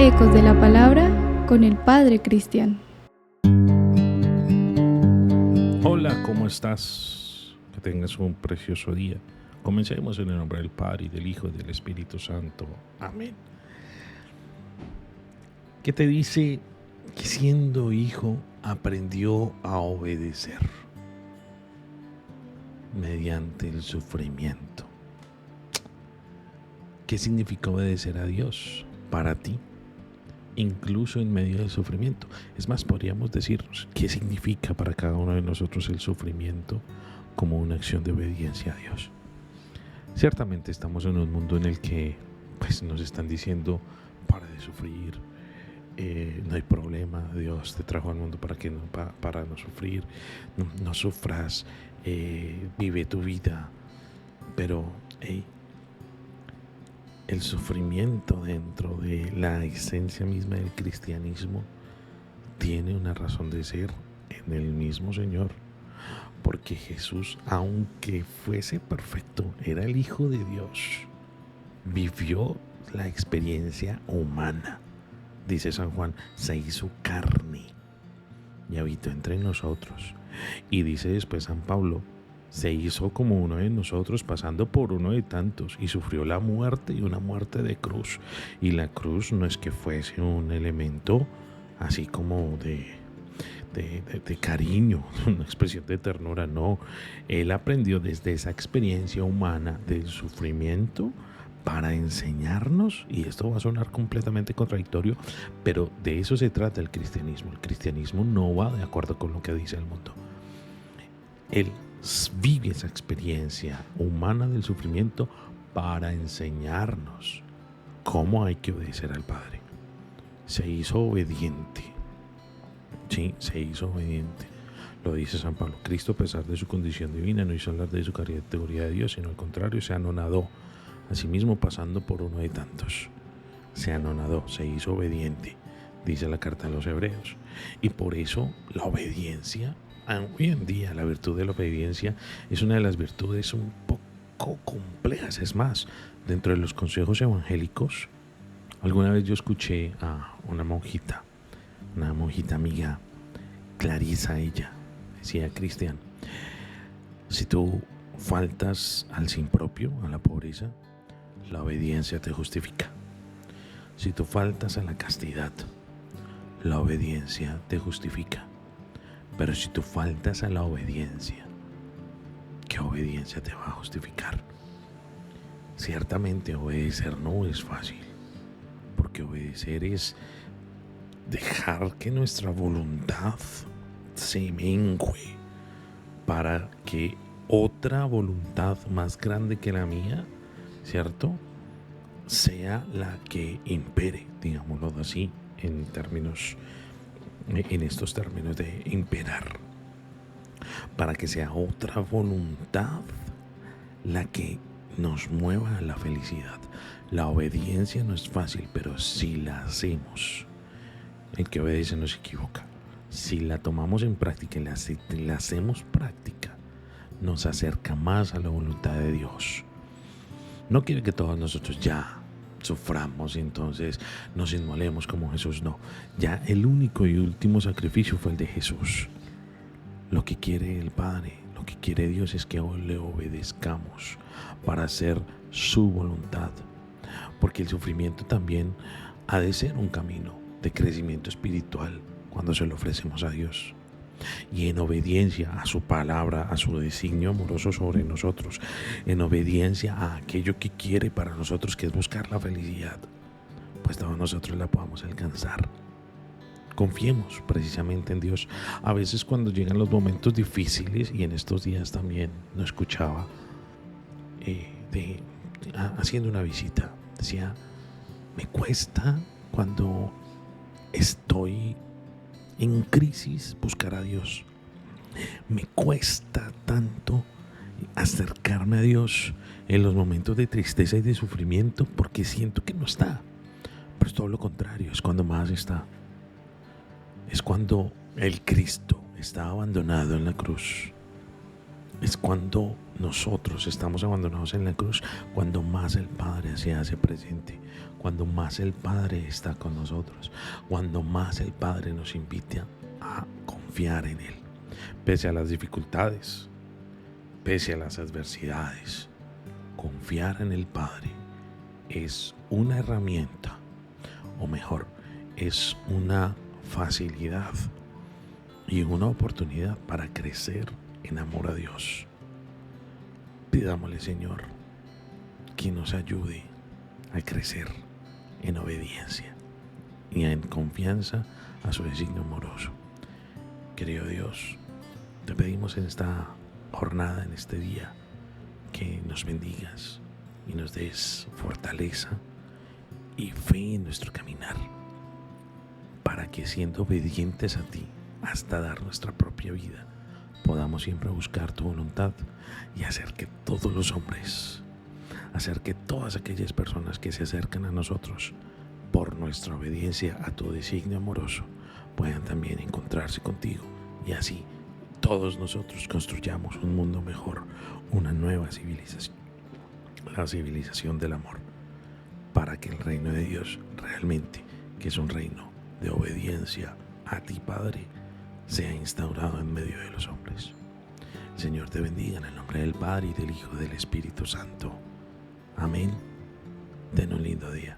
Ecos de la Palabra con el Padre Cristian. Hola, ¿cómo estás? Que tengas un precioso día. Comencemos en el nombre del Padre, y del Hijo, y del Espíritu Santo. Amén. ¿Qué te dice que siendo hijo aprendió a obedecer mediante el sufrimiento? ¿Qué significa obedecer a Dios para ti, incluso en medio del sufrimiento? Es más, podríamos decirnos qué significa para cada uno de nosotros el sufrimiento como una acción de obediencia a Dios. Ciertamente estamos en un mundo en el que nos están diciendo: para de sufrir, no hay problema, Dios te trajo al mundo para no sufrir, no sufras, vive tu vida. Pero el sufrimiento dentro de la esencia misma del cristianismo tiene una razón de ser en el mismo Señor, porque Jesús, aunque fuese perfecto, era el Hijo de Dios, vivió la experiencia humana. Dice San Juan, se hizo carne y habitó entre nosotros. Y dice después San Pablo, se hizo como uno de nosotros, pasando por uno de tantos, y sufrió la muerte, y una muerte de cruz. Y la cruz no es que fuese un elemento así como de cariño, una expresión de ternura, no. Él aprendió desde esa experiencia humana del sufrimiento para enseñarnos, y esto va a sonar completamente contradictorio, pero de eso se trata el cristianismo. El cristianismo no va de acuerdo con lo que dice el mundo. Él vive esa experiencia humana del sufrimiento para enseñarnos cómo hay que obedecer al Padre. Se hizo obediente. Sí, se hizo obediente. Lo dice San Pablo. Cristo, a pesar de su condición divina, no hizo hablar de su categoría de Dios, sino al contrario, se anonadó. Asimismo, pasando por uno de tantos, se anonadó, se hizo obediente, dice la carta a los Hebreos. Y por eso la obediencia, hoy en día la virtud de la obediencia es una de las virtudes un poco complejas. Es más, dentro de los consejos evangélicos, alguna vez yo escuché a una monjita amiga, Clarisa, ella decía: Cristian, si tú faltas al sin propio, a la pobreza, la obediencia te justifica. Si tú faltas a la castidad, la obediencia te justifica. Pero si tú faltas a la obediencia, ¿qué obediencia te va a justificar? Ciertamente obedecer no es fácil, porque obedecer es dejar que nuestra voluntad se mengue para que otra voluntad más grande que la mía, ¿cierto?, sea la que impere, digámoslo así, en estos términos de imperar, para que sea otra voluntad la que nos mueva a la felicidad. La obediencia no es fácil, pero si la hacemos, el que obedece no se equivoca. Si la tomamos en práctica y la hacemos práctica, nos acerca más a la voluntad de Dios. No quiere que todos nosotros ya suframos y entonces nos inmolemos como Jesús, no. Ya el único y último sacrificio fue el de Jesús. Lo que quiere el Padre, lo que quiere Dios es que le obedezcamos para hacer su voluntad. Porque el sufrimiento también ha de ser un camino de crecimiento espiritual cuando se lo ofrecemos a Dios. Y en obediencia a su palabra, a su designio amoroso sobre nosotros, en obediencia a aquello que quiere para nosotros, que es buscar la felicidad, pues todos nosotros la podamos alcanzar. Confiemos precisamente en Dios. A veces cuando llegan los momentos difíciles, y en estos días también no escuchaba, haciendo una visita, decía: me cuesta cuando estoy en crisis buscar a Dios. Me cuesta tanto acercarme a Dios en los momentos de tristeza y de sufrimiento, porque siento que no está. Pero es todo lo contrario, es cuando más está. Es cuando el Cristo está abandonado en la cruz es cuando nosotros estamos abandonados en la cruz, cuando más el Padre se hace presente, cuando más el Padre está con nosotros, cuando más el Padre nos invita a confiar en Él, pese a las dificultades, pese a las adversidades. Confiar en el Padre es una herramienta, o mejor, es una facilidad y una oportunidad para crecer en amor a Dios. Pidámosle, Señor, que nos ayude a crecer en obediencia y en confianza a su designio amoroso. Querido Dios, te pedimos en esta jornada, en este día, que nos bendigas y nos des fortaleza y fe en nuestro caminar, para que, siendo obedientes a ti hasta dar nuestra propia vida, podamos siempre buscar tu voluntad y hacer que todos los hombres, hacer que todas aquellas personas que se acercan a nosotros por nuestra obediencia a tu designio amoroso puedan también encontrarse contigo, y así todos nosotros construyamos un mundo mejor, una nueva civilización, la civilización del amor, para que el reino de Dios realmente, que es un reino de obediencia a ti, Padre, sea instaurado en medio de los hombres. El Señor te bendiga en el nombre del Padre, y del Hijo, y del Espíritu Santo. Amén. Ten un lindo día.